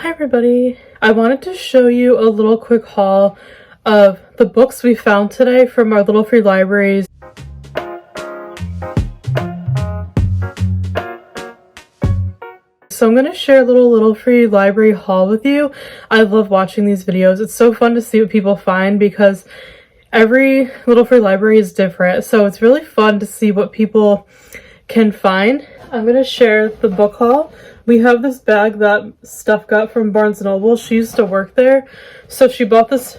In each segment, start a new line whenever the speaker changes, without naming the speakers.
Hi everybody! I wanted to show you a little quick haul of the books we found today from our little free libraries. So I'm going to share a little free library haul with you. I love watching these videos. It's so fun to see what people find because every little free library is different. So it's really fun to see what people can find. I'm going to share the book haul. We have this bag that Steph got from Barnes & Noble. She used to work there. So she bought this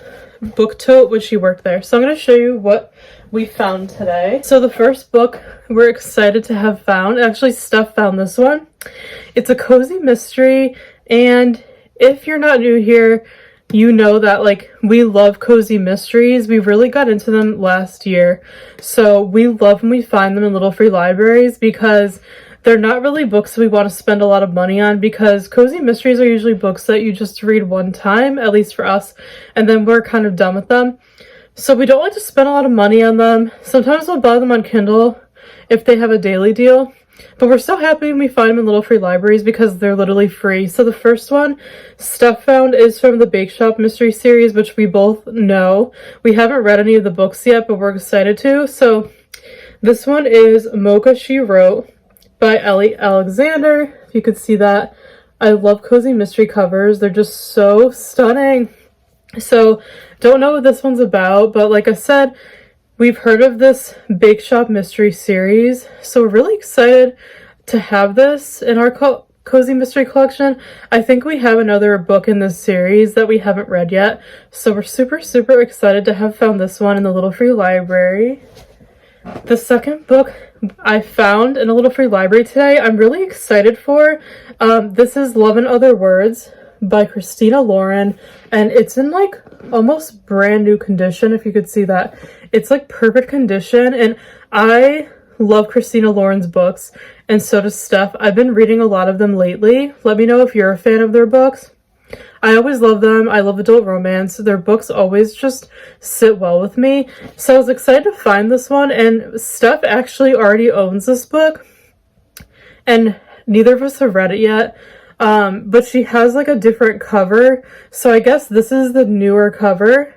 book tote when she worked there. So I'm going to show you what we found today. So the first book we're excited to have found, actually Steph found this one. It's a cozy mystery, and if you're not new here, you know that we love cozy mysteries. We really got into them last year. So we love when we find them in little free libraries because they're not really books we want to spend a lot of money on, because cozy mysteries are usually books that you just read one time, at least for us, and then we're kind of done with them. So we don't like to spend a lot of money on them. Sometimes we'll buy them on Kindle if they have a daily deal, but we're so happy when we find them in little free libraries because they're literally free. So the first one Steph found is from the Bake Shop Mystery Series, which we both know. We haven't read any of the books yet, but we're excited to. So this one is Mocha She Wrote by Ellie Alexander. If you could see that. I love cozy mystery covers. They're just so stunning. So don't know what this one's about, but like I said, we've heard of this Bake Shop Mystery Series, so we're really excited to have this in our cozy mystery collection. I think we have another book in this series that we haven't read yet, so we're super excited to have found this one in the little free library. The second book I found in a little free library today, I'm really excited for. This is Love and Other Words by Christina Lauren, and it's in almost brand new condition. If you could see that, it's perfect condition, and I love Christina Lauren's books, and so does Steph. I've been reading a lot of them lately. Let me know if you're a fan of their books. I always love them. I love adult romance. Their books always just sit well with me. So I was excited to find this one, and Steph actually already owns this book, and neither of us have read it yet. But she has a different cover, so I guess this is the newer cover,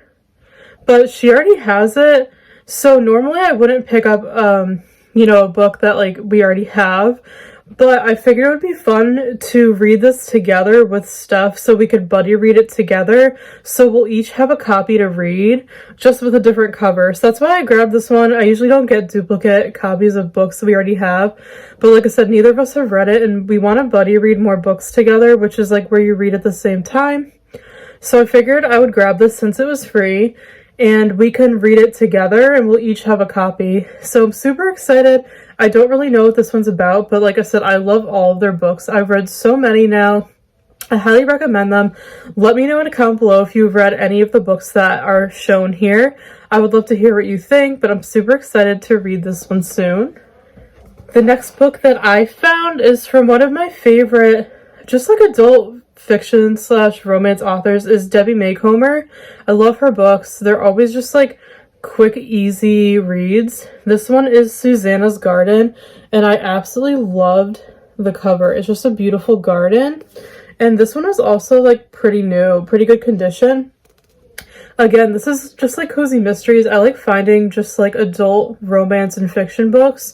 but she already has it. So normally I wouldn't pick up, a book that we already have, but I figured it would be fun to read this together with Steph so we could buddy read it together. So we'll each have a copy to read, just with a different cover. So that's why I grabbed this one. I usually don't get duplicate copies of books that we already have, but like I said, neither of us have read it, and we want to buddy read more books together, which is where you read at the same time. So I figured I would grab this since it was free, and we can read it together, and we'll each have a copy. So I'm super excited. I don't really know what this one's about, but like I said, I love all of their books. I've read so many now. I highly recommend them. Let me know in a comment below if you've read any of the books that are shown here. I would love to hear what you think, but I'm super excited to read this one soon. The next book that I found is from one of my favorite, adult fiction / romance authors, is Debbie Macomber. I love her books. They're always just quick, easy reads. This one is Susannas Garden, and I absolutely loved the cover. It's just a beautiful garden, and this one is also pretty new, pretty good condition. Again, this is just cozy mysteries. I like finding just adult romance and fiction books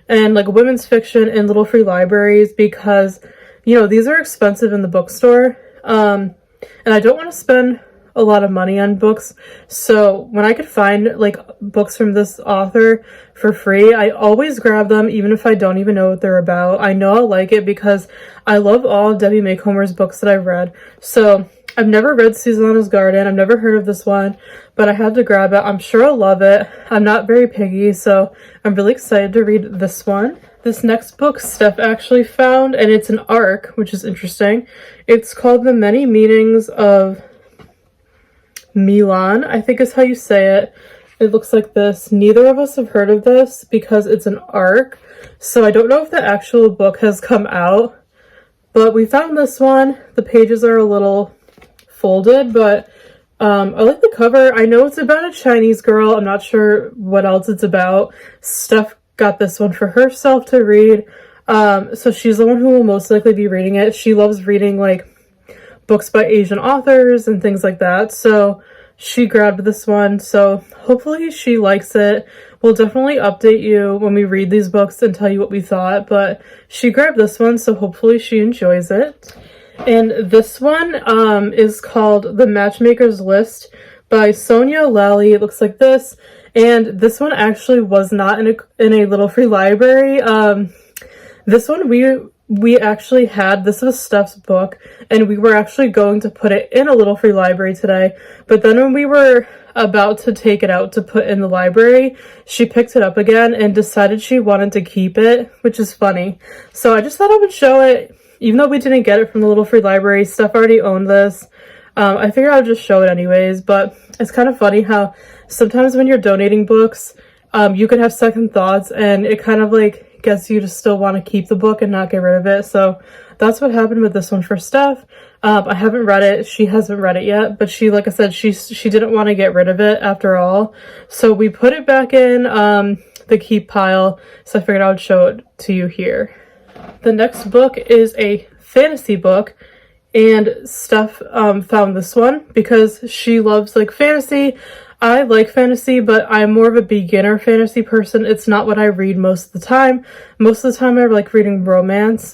and women's fiction in little free libraries because these are expensive in the bookstore, and I don't want to spend a lot of money on books. So when I could find books from this author for free, I always grab them, even if I don't even know what they're about. I know I'll like it because I love all of Debbie Macomber's books that I've read. So I've never read Susannas Garden. I've never heard of this one, but I had to grab it. I'm sure I'll love it. I'm not very picky, so I'm really excited to read this one. This next book Steph actually found, and it's an ARC, which is interesting. It's called The Many Meanings of Meilan, I think is how you say it. It looks like this. Neither of us have heard of this because it's an ARC, so I don't know if the actual book has come out, but we found this one. The pages are a little folded, but I like the cover. I know it's about a Chinese girl. I'm not sure what else it's about. Steph got this one for herself to read, so she's the one who will most likely be reading it. She loves reading books by Asian authors and things like that. So she grabbed this one, so hopefully she likes it. We'll definitely update you when we read these books and tell you what we thought, but she grabbed this one, so hopefully she enjoys it. And this one is called The Matchmakers List by Sonia Lally. It looks like this, and this one actually was not in a Little Free Library. This one we actually had, this was Steph's book, and we were actually going to put it in a Little Free Library today, but then when we were about to take it out to put in the library, she picked it up again and decided she wanted to keep it, which is funny. So I just thought I would show it, even though we didn't get it from the Little Free Library. Steph already owned this. I figured I would just show it anyways, but it's kind of funny how sometimes when you're donating books, you could have second thoughts, and it kind of like gets you to still want to keep the book and not get rid of it. So that's what happened with this one for Steph. I haven't read it. She hasn't read it yet, but she, like I said, she didn't want to get rid of it after all. So we put it back in the keep pile, so I figured I would show it to you here. The next book is a fantasy book, and Steph found this one because she loves like fantasy. I like fantasy, but I'm more of a beginner fantasy person. It's not what I read most of the time. Most of the time I like reading romance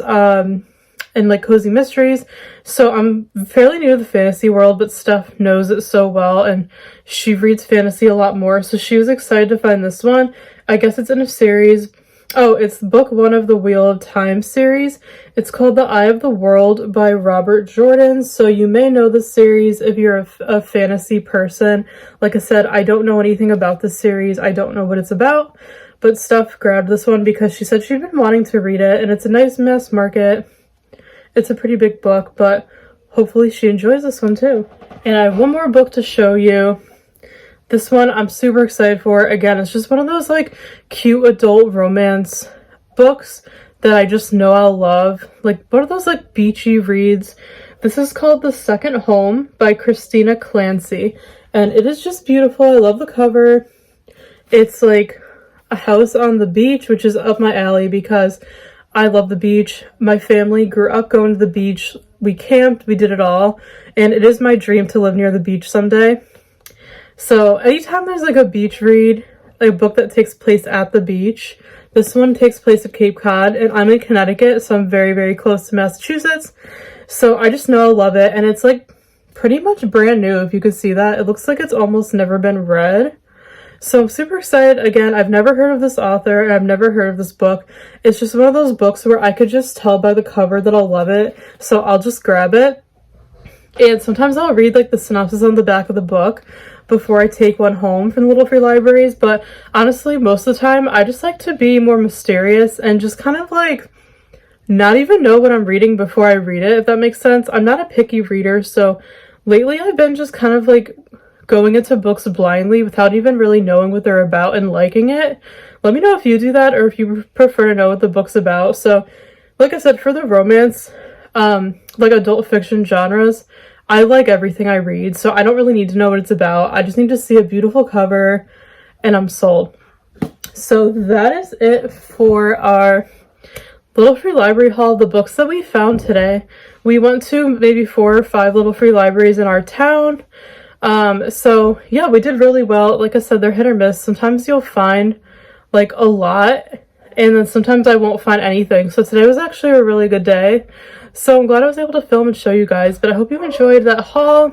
and like cozy mysteries. So I'm fairly new to the fantasy world, but Steph knows it so well, and she reads fantasy a lot more. So she was excited to find this one. I guess it's in a series. Oh, it's book 1 of the Wheel of Time series. It's called The Eye of the World by Robert Jordan. So you may know the series if you're a fantasy person. Like I said, I don't know anything about the series. I don't know what it's about. But Steph grabbed this one because she said she'd been wanting to read it. And it's a nice mass market. It's a pretty big book, but hopefully she enjoys this one too. And I have one more book to show you. This one I'm super excited for. Again, it's just one of those like cute adult romance books that I just know I'll love. Like one of those like beachy reads. This is called The Second Home by Christina Clancy, and it is just beautiful. I love the cover. It's like a house on the beach, which is up my alley because I love the beach. My family grew up going to the beach. We camped, we did it all, and it is my dream to live near the beach someday. So anytime there's like a beach read, like a book that takes place at the beach, this one takes place at Cape Cod, and I'm in Connecticut, so I'm very, very close to Massachusetts. So I just know I love it, and it's like pretty much brand new, if you could see that. It looks like it's almost never been read. So I'm super excited. Again, I've never heard of this author, and I've never heard of this book. It's just one of those books where I could just tell by the cover that I'll love it, so I'll just grab it. And sometimes I'll read like the synopsis on the back of the book before I take one home from the Little Free Libraries, but honestly, most of the time, I just like to be more mysterious and just kind of like not even know what I'm reading before I read it, if that makes sense. I'm not a picky reader, so lately I've been just kind of like going into books blindly without even really knowing what they're about and liking it. Let me know if you do that or if you prefer to know what the book's about. So, like I said, for the romance, like adult fiction genres, I like everything I read, so I don't really need to know what it's about. I just need to see a beautiful cover, and I'm sold. So that is it for our Little Free Library haul, the books that we found today. We went to maybe 4 or 5 Little Free Libraries in our town. So yeah, we did really well. Like I said, they're hit or miss. Sometimes you'll find like a lot, and then sometimes I won't find anything. So today was actually a really good day. So I'm glad I was able to film and show you guys, but I hope you enjoyed that haul.